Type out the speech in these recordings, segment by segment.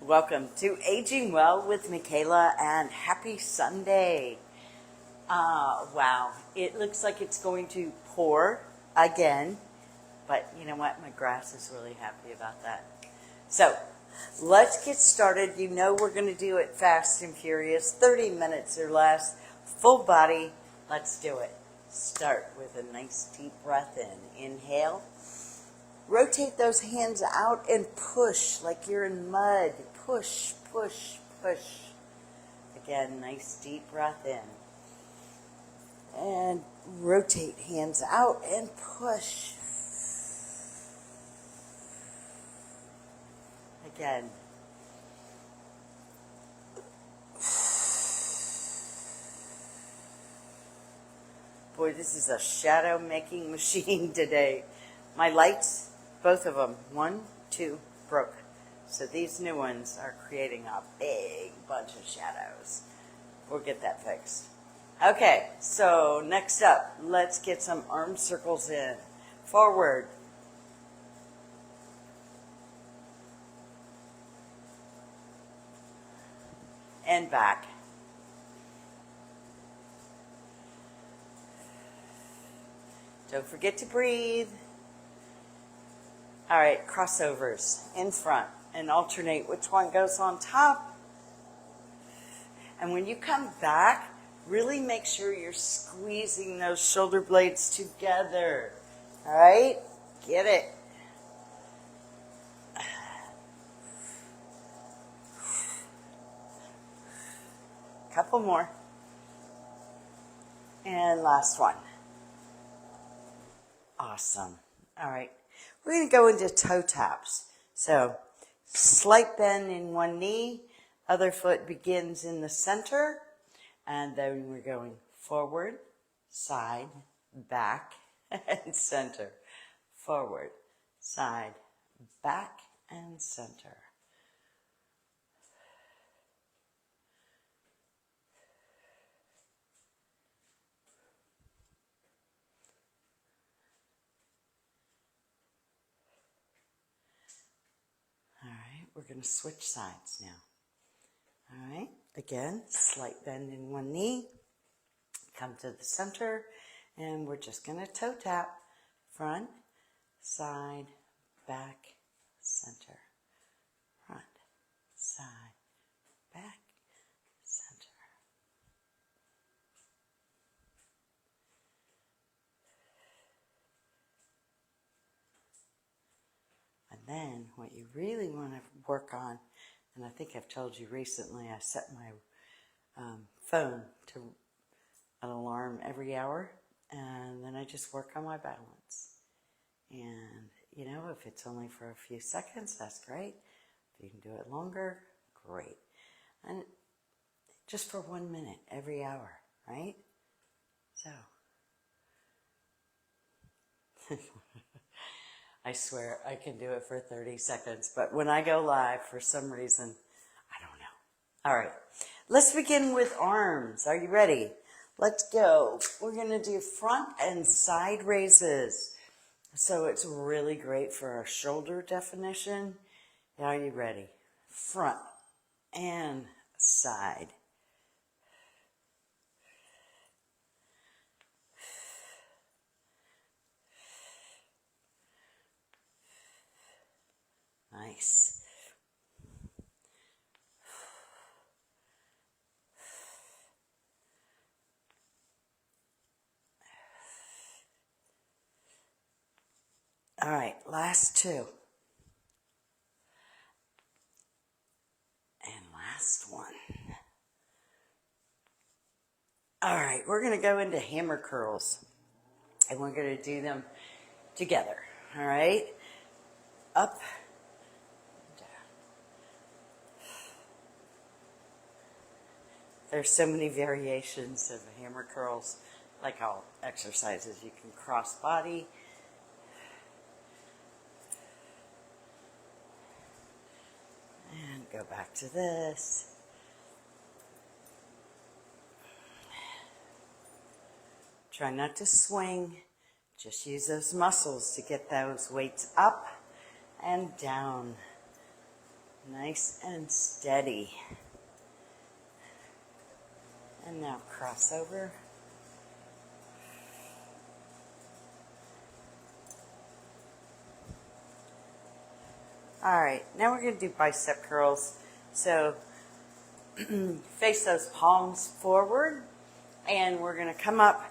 Welcome to Aging Well with Michaela and happy Sunday. Wow, it looks like it's going to pour again, but you know what? My grass is really happy about that. So let's get started. You know we're going to do it fast and furious, 30 minutes or less, full body. Let's do it. Start with a nice deep breath in. Inhale. Rotate those hands out and push like you're in mud. Push, push, push. Again, nice deep breath in. And rotate hands out and push. Again. Boy, this is a shadow making machine today. My lights, both of them, 1, 2, broke. So these new ones are creating a big bunch of shadows. We'll get that fixed. Okay, so next up, let's get some arm circles in. Forward. And back. Don't forget to breathe. All right, crossovers in front and alternate which one goes on top. And when you come back, really make sure you're squeezing those shoulder blades together. All right, get it. Couple more. And last one. Awesome. All right. We're going to go into toe taps. So, slight bend in one knee, other foot begins in the center, and then we're going forward, side, back, and center. Forward, side, back, and center. We're going to switch sides now. All right, again, slight bend in one knee, come to the center, and we're just going to toe tap. Front, side, back, center. Front, side, back, center. And then what you really want to work on, and I think I've told you recently, I set my phone to an alarm every hour, and then I just work on my balance. And, you know, if it's only for a few seconds, that's great. If you can do it longer, great. And just for 1 minute every hour, right? So. I swear I can do it for 30 seconds, but when I go live, for some reason, I don't know. All right, let's begin with arms. Are you ready? Let's go. We're going to do front and side raises. So it's really great for our shoulder definition. Are you ready? Front and side. Nice. All right, last two. And last one. All right, we're going to go into hammer curls. And we're going to do them together. All right? Up. There's so many variations of hammer curls, like all exercises. You can cross body. And go back to this. Try not to swing. Just use those muscles to get those weights up and down. Nice and steady. And now cross over. All right, now we're going to do bicep curls. So face those palms forward, and we're going to come up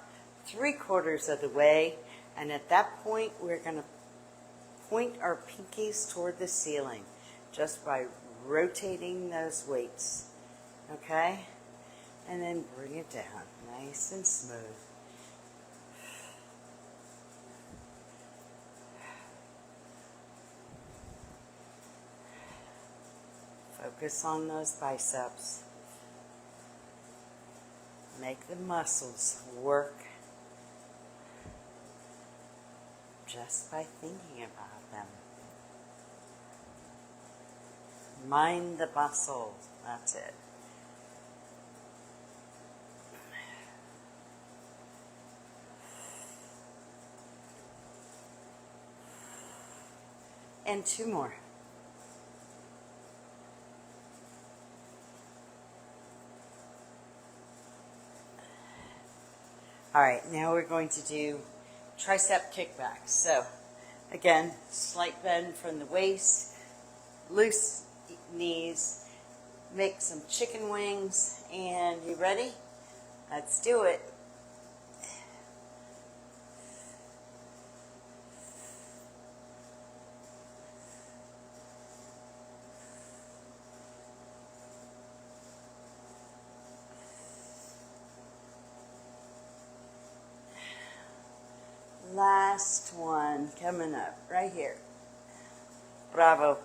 3/4 of the way. And at that point, we're going to point our pinkies toward the ceiling just by rotating those weights. Okay? And then bring it down nice and smooth. Focus on those biceps. Make the muscles work just by thinking about them. Mind the muscles. That's it. And 2 more. All right, now we're going to do tricep kickbacks. So, again, slight bend from the waist, loose knees, make some chicken wings, and you ready? Let's do it. Last one coming up right here. Bravo.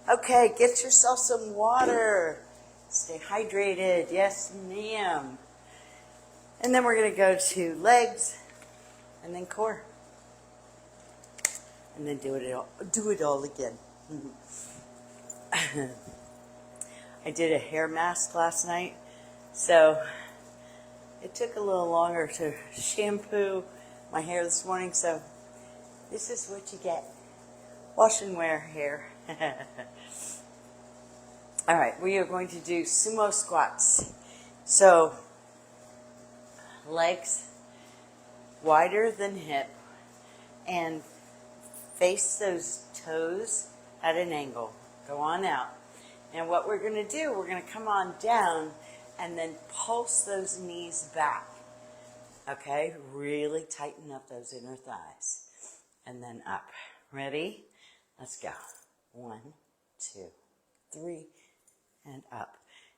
Okay, get yourself some water. Stay hydrated. Yes, ma'am. And then we're going to go to legs and then core. And then do it all again. I did a hair mask last night, so it took a little longer to shampoo my hair this morning, so this is what you get. Wash and wear hair. All right, we are going to do sumo squats. So, legs wider than hip, and face those toes at an angle. Go on out. And what we're going to do, we're going to come on down and then pulse those knees back. Okay, really tighten up those inner thighs. And then up. Ready? Let's go. 1, 2, 3, and up.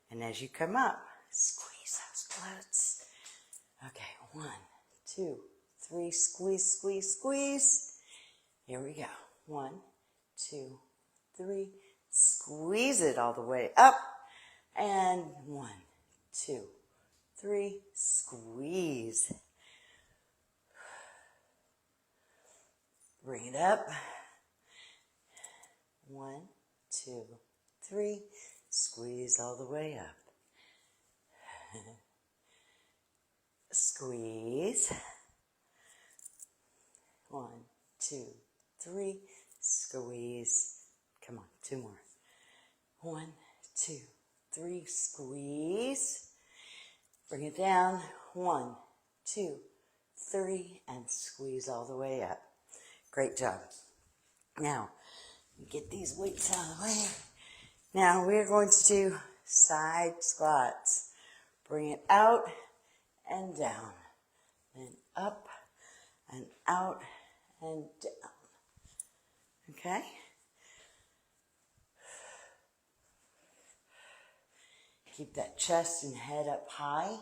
And as you come up, squeeze those glutes. Okay, 1, 2, 3, squeeze, squeeze, squeeze. Here we go. 1, 2, 3, squeeze it all the way up. And 1, 2, 3, squeeze. Bring it up. 1, 2, 3, squeeze all the way up. Squeeze. 1, 2, 3, squeeze. Come on, 2 more. 1, 2, 3, squeeze. Bring it down. 1, 2, 3, and squeeze all the way up. Great job. Now, get these weights out of the way. Now, we're going to do side squats. Bring it out and down. Then up and out and down. Okay? Keep that chest and head up high.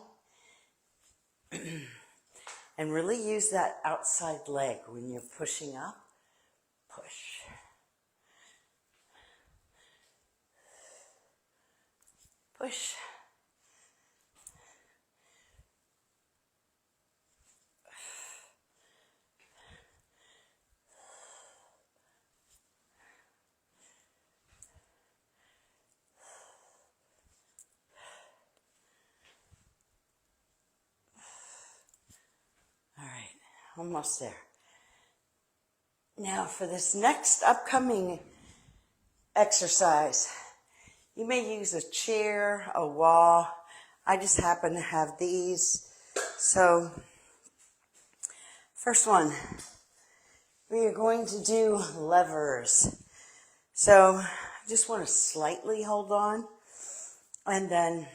And really use that outside leg when you're pushing up. Push. Push. All right, almost there. Now for this next upcoming exercise, You may use a chair, a wall. I just happen to have these. So, first one, we are going to do levers. So, I just want to slightly hold on and then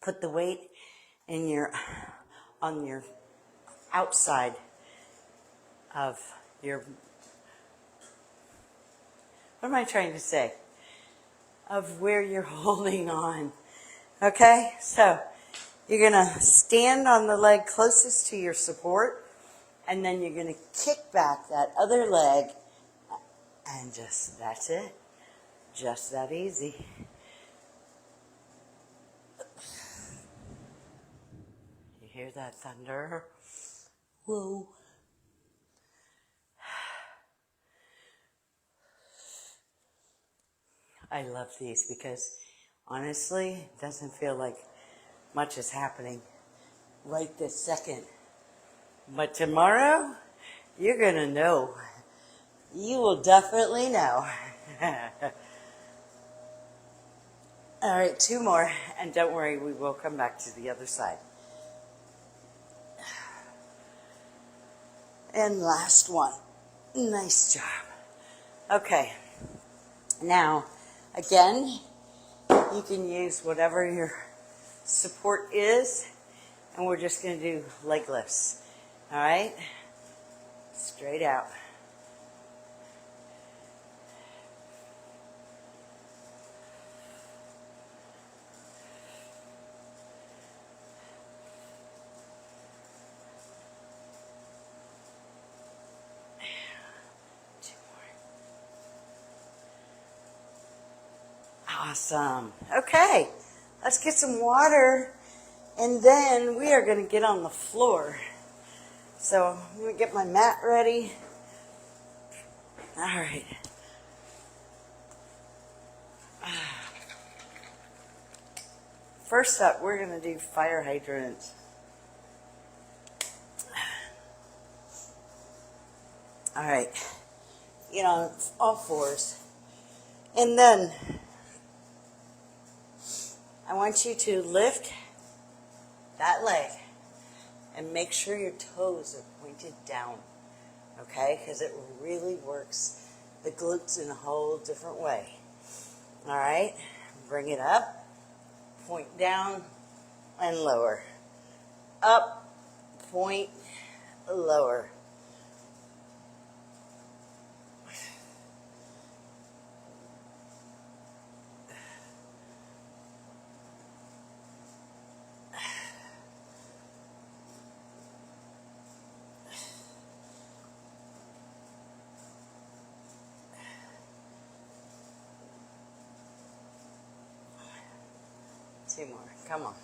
put the weight on your outside of your, what am I trying to say? Of where you're holding on. Okay, so you're going to stand on the leg closest to your support, and then you're going to kick back that other leg, and just, that's it. Just that easy. You hear that thunder? Whoa. I love these because honestly, it doesn't feel like much is happening right this second. But tomorrow, you're going to know. You will definitely know. All right, 2 more, and don't worry, we will come back to the other side. And last one. Nice job. Okay, now, again, you can use whatever your support is, and we're just going to do leg lifts. All right? Straight out. Awesome. Okay, let's get some water, and then we are going to get on the floor. So I'm going to get my mat ready. All right. First up, we're going to do fire hydrants. All right. Get on all fours. And then I want you to lift that leg and make sure your toes are pointed down, okay? Because it really works the glutes in a whole different way. All right? Bring it up, point down, and lower. Up, point, lower. Two more. Come on.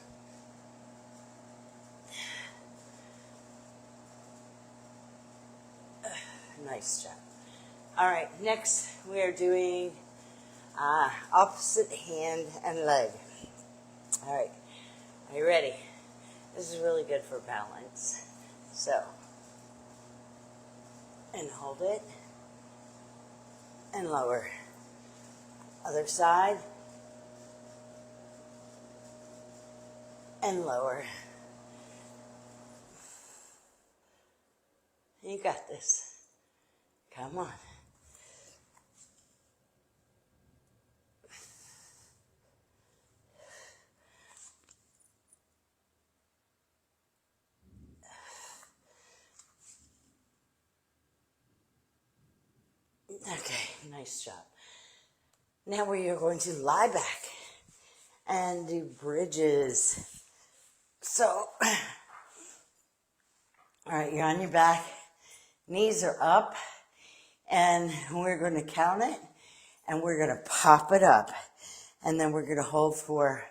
Nice job. All right, next we are doing opposite hand and leg. All right, are you ready? This is really good for balance. So, and hold it, and lower. Other side, and lower. You got this. Come on. Okay, nice job. Now we are going to lie back and do bridges. So, all right, you're on your back, knees are up, and we're going to count it, and we're going to pop it up, and then we're going to hold for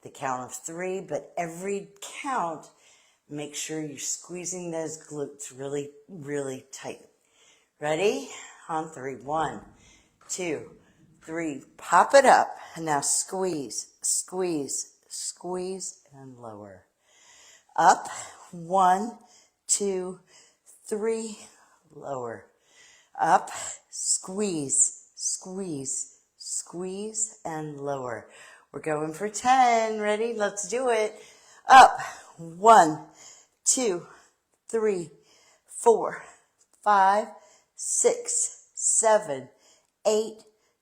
the count of 3, but every count, make sure you're squeezing those glutes really, really tight. Ready? On 3. 1, 2, 3. Pop it up. And now squeeze, squeeze, squeeze, and lower. Up. 1, 2, 3. Lower. Up. Squeeze, squeeze, squeeze, and lower. We're going for 10. Ready? Let's do it. Up. 1, 2, 3, 4, 5, 6, 7, 8,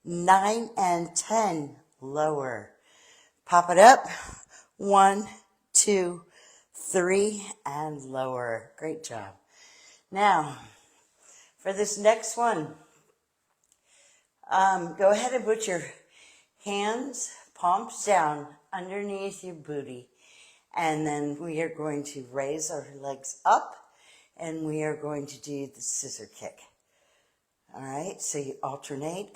9, and 10. Lower. Pop it up. 1, 2, 3, and lower. Great job. Now, for this next one, go ahead and put your hands, palms down underneath your booty. And then we are going to raise our legs up and we are going to do the scissor kick. All right, so you alternate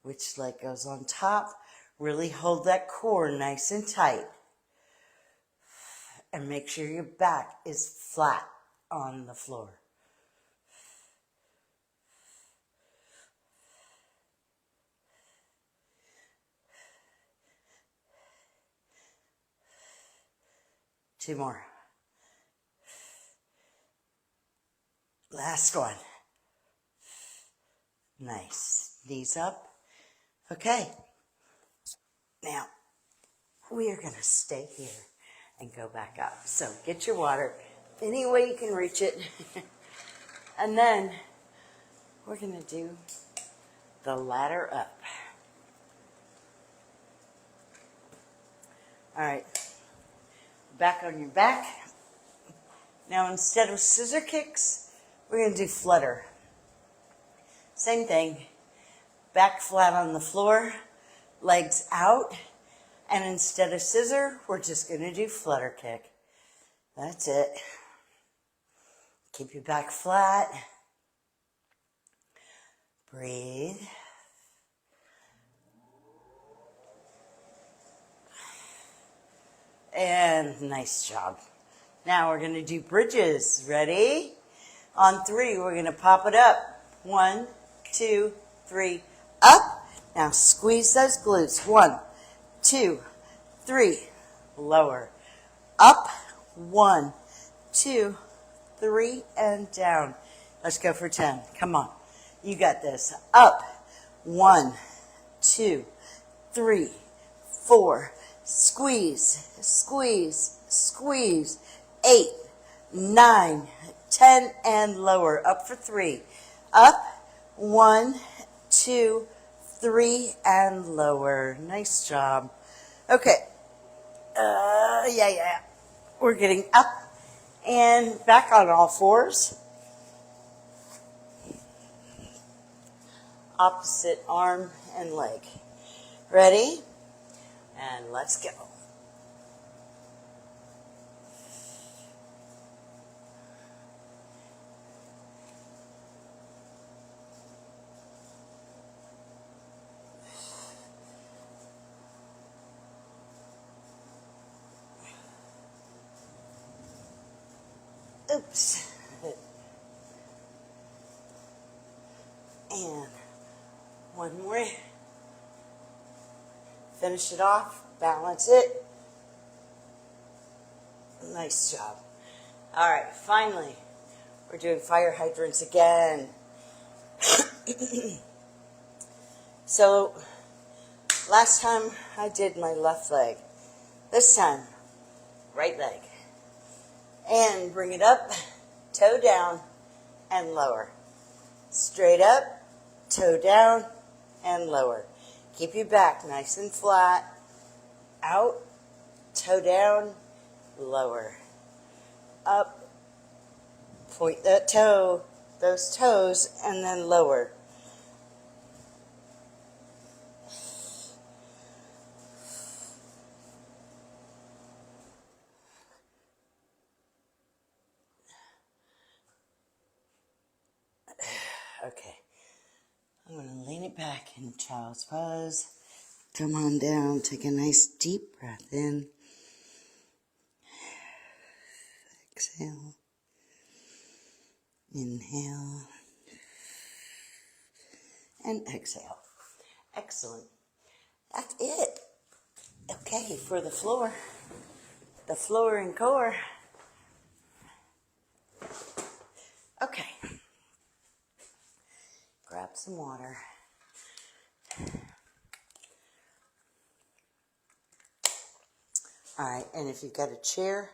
which leg goes on top. Really hold that core nice and tight. And make sure your back is flat on the floor. Two more. Last one. Nice. Knees up. Okay. Now, we are going to stay here and go back up. So get your water any way you can reach it. And then we're going to do the ladder up. All right. Back on your back. Now instead of scissor kicks, we're going to do flutter. Same thing. Back flat on the floor, legs out, and instead of scissor, we're just going to do flutter kick. That's it. Keep your back flat. Breathe. And nice job. Now we're going to do bridges. Ready? On 3, we're going to pop it up. 1, 2, 3, up. Now squeeze those glutes. 1, 2, 3, lower. Up. 1, 2, 3, and down. Let's go for 10. Come on. You got this. Up. 1, 2, 3, 4. Squeeze, squeeze, squeeze. 8, 9, 10, and lower. Up for 3. Up. 1, 2, 3, and lower. Nice job. Okay. Yeah. We're getting up and back on all fours. Opposite arm and leg. Ready? And let's go. Oops. And one more. Finish it off. Balance it. Nice job. All right, finally, we're doing fire hydrants again. So, last time I did my left leg. This time, right leg. And bring it up, toe down, and lower. Straight up, toe down, and lower. Keep your back nice and flat. Out, toe down, lower. Up, point that toe, those toes, and then lower. Okay, I'm going to lean it back in child's pose. Come on down, take a nice deep breath in. Exhale. Inhale. And exhale. Excellent. That's it. Okay, for the floor and core. Okay. Grab some water. All right, and if you've got a chair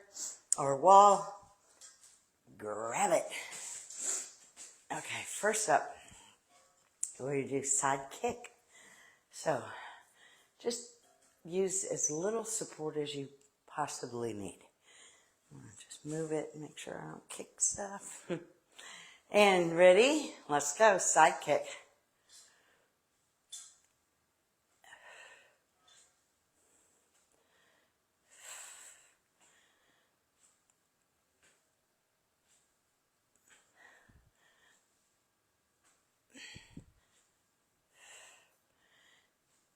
or a wall, grab it. Okay, first up, we're going to do side kick. So just use as little support as you possibly need. Just move it and make sure I don't kick stuff. And ready? Let's go. Side kick.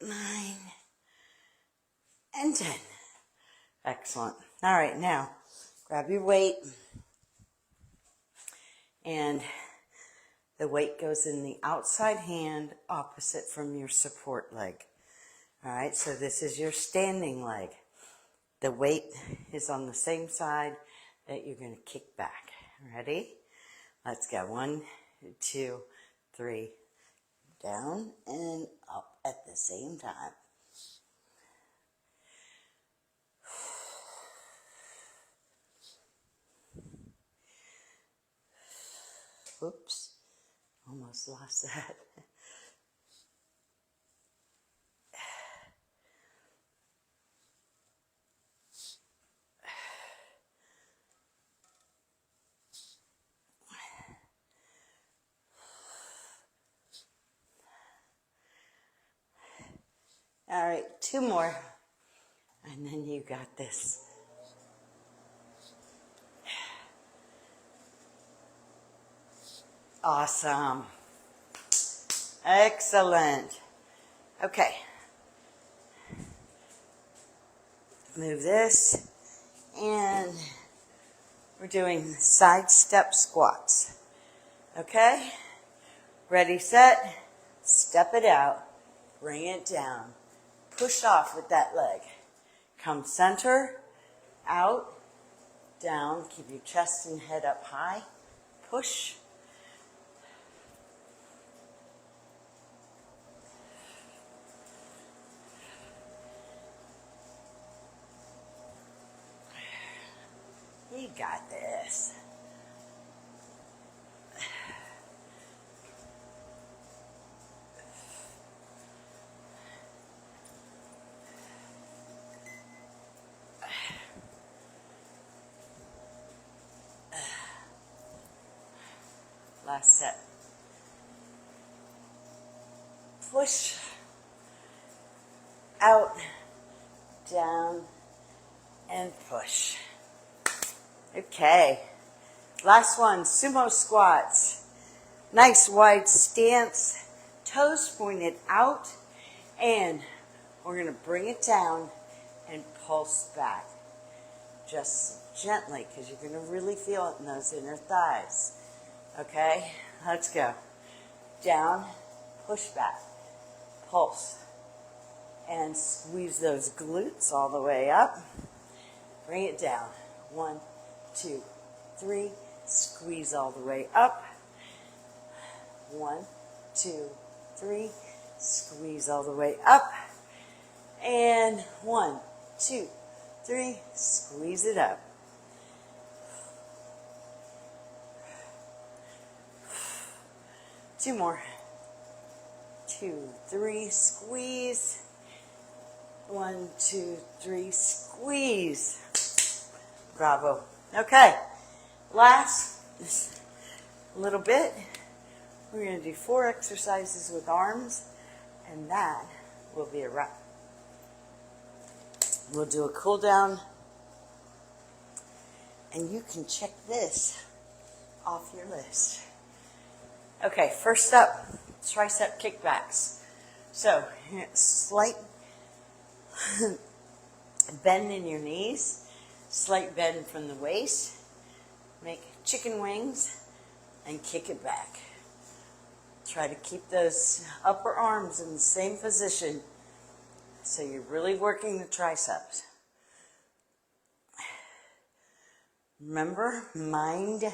Nine and 10. Excellent. All right, now grab your weight, and the weight goes in the outside hand opposite from your support leg. All right, so this is your standing leg. The weight is on the same side that you're going to kick back. Ready? Let's go. 1, 2, 3. Down and up at the same time. Oops, almost lost that. All right, 2 more, and then you got this. Awesome. Excellent. Okay. Move this, and we're doing side step squats. Okay? Ready, set, step it out, bring it down. Push off with that leg. Come center, out, down. Keep your chest and head up high. Push. You got this. Last set. Push. Out, down, and push. Okay. Last one, sumo squats. Nice wide stance, toes pointed out, and we're going to bring it down and pulse back. Just gently, because you're going to really feel it in those inner thighs. Okay, let's go. Down, push back, pulse, and squeeze those glutes all the way up. Bring it down. 1, 2, 3. Squeeze all the way up. 1, 2, 3. Squeeze all the way up. And 1, 2, 3. Squeeze it up. Two more. 2, 3. Squeeze. 1, 2, 3. Squeeze. Bravo. Okay. Last little bit. We're going to do 4 exercises with arms, and that will be a wrap. We'll do a cool down, and you can check this off your list. Okay, first up, tricep kickbacks. So, slight bend in your knees, slight bend from the waist, make chicken wings, and kick it back. Try to keep those upper arms in the same position so you're really working the triceps. Remember, mind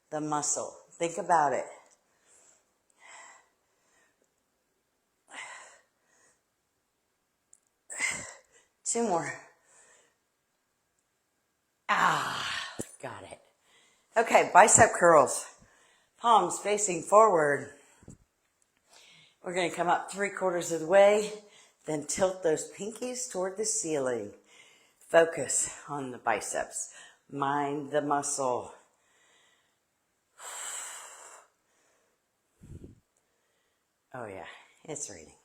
the muscle. Think about it. Two more. Got it. Okay, bicep curls. Palms facing forward. We're going to come up 3/4 of the way, then tilt those pinkies toward the ceiling. Focus on the biceps. Mind the muscle. Oh yeah, it's raining.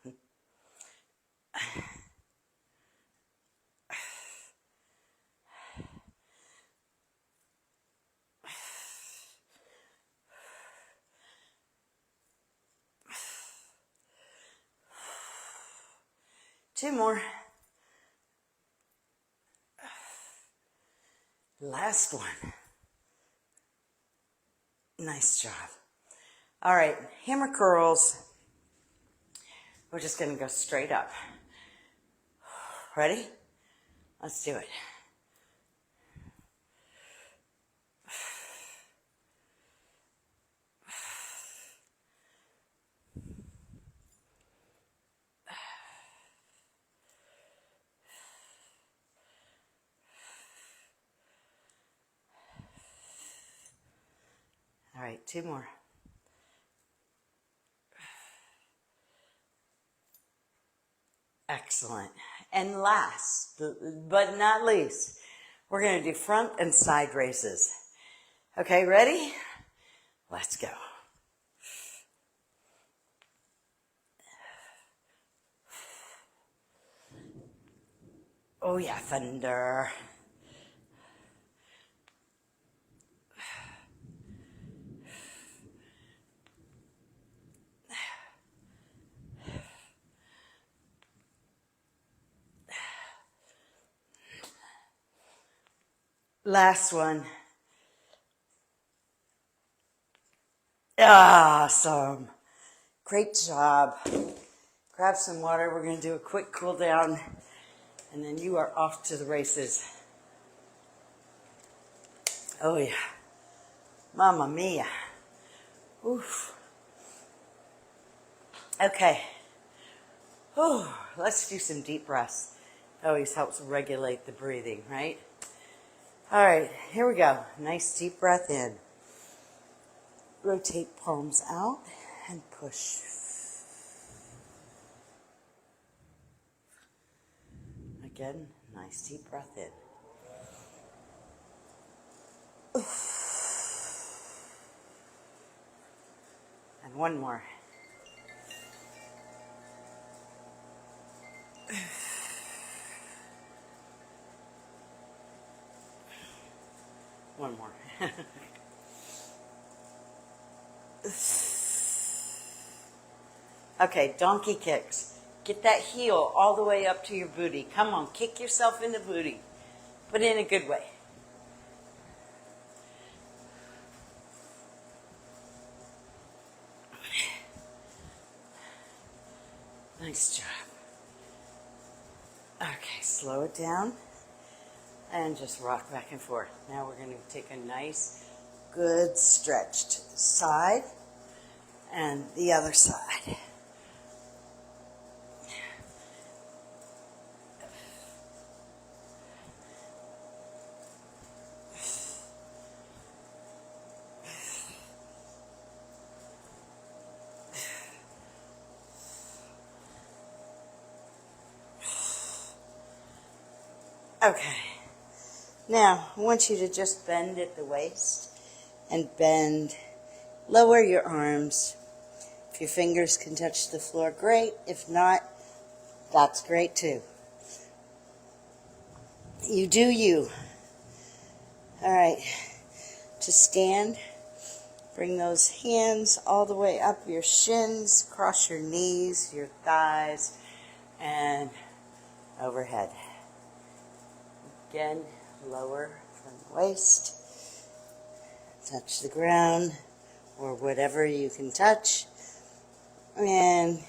2 more. Last one. Nice job. All right, hammer curls. We're just going to go straight up. Ready? Let's do it. All right, 2 more. Excellent. And last, but not least, we're going to do front and side raises. Okay, ready? Let's go. Oh yeah, thunder. Last one. Awesome. Great job. Grab some water. We're going to do a quick cool down, and then you are off to the races. Oh yeah. Mamma mia. Oof. Okay. Ooh, let's do some deep breaths. Always helps regulate the breathing, right? All right, here we go. Nice deep breath in. Rotate palms out and push. Again, nice deep breath in. And one more. One more. Okay, donkey kicks. Get that heel all the way up to your booty. Come on, kick yourself in the booty, but in a good way. Nice job. Okay, slow it down and just rock back and forth. Now we're going to take a nice, good stretch to the side and the other side. Okay, now I want you to just bend at the waist and bend, lower your arms. If your fingers can touch the floor, great. If not, that's great too. You do you. All right, to stand, bring those hands all the way up your shins, cross your knees, your thighs, and overhead. Again, lower from the waist, touch the ground or whatever you can touch, and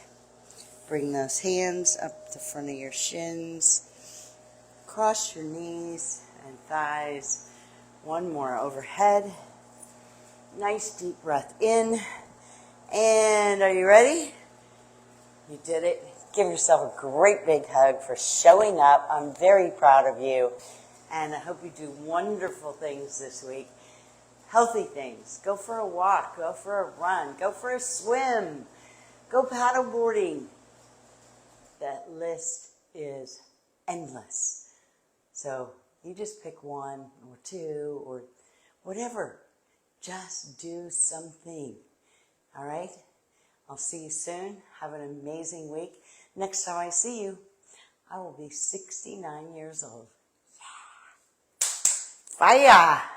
bring those hands up the front of your shins, cross your knees and thighs. One more overhead. Nice deep breath in, and are you ready? You did it. Give yourself a great big hug for showing up. I'm very proud of you. And I hope you do wonderful things this week. Healthy things. Go for a walk. Go for a run. Go for a swim. Go paddleboarding. That list is endless. So you just pick one or two or whatever. Just do something. All right? I'll see you soon. Have an amazing week. Next time I see you, I will be 69 years old. Yeah. Fire!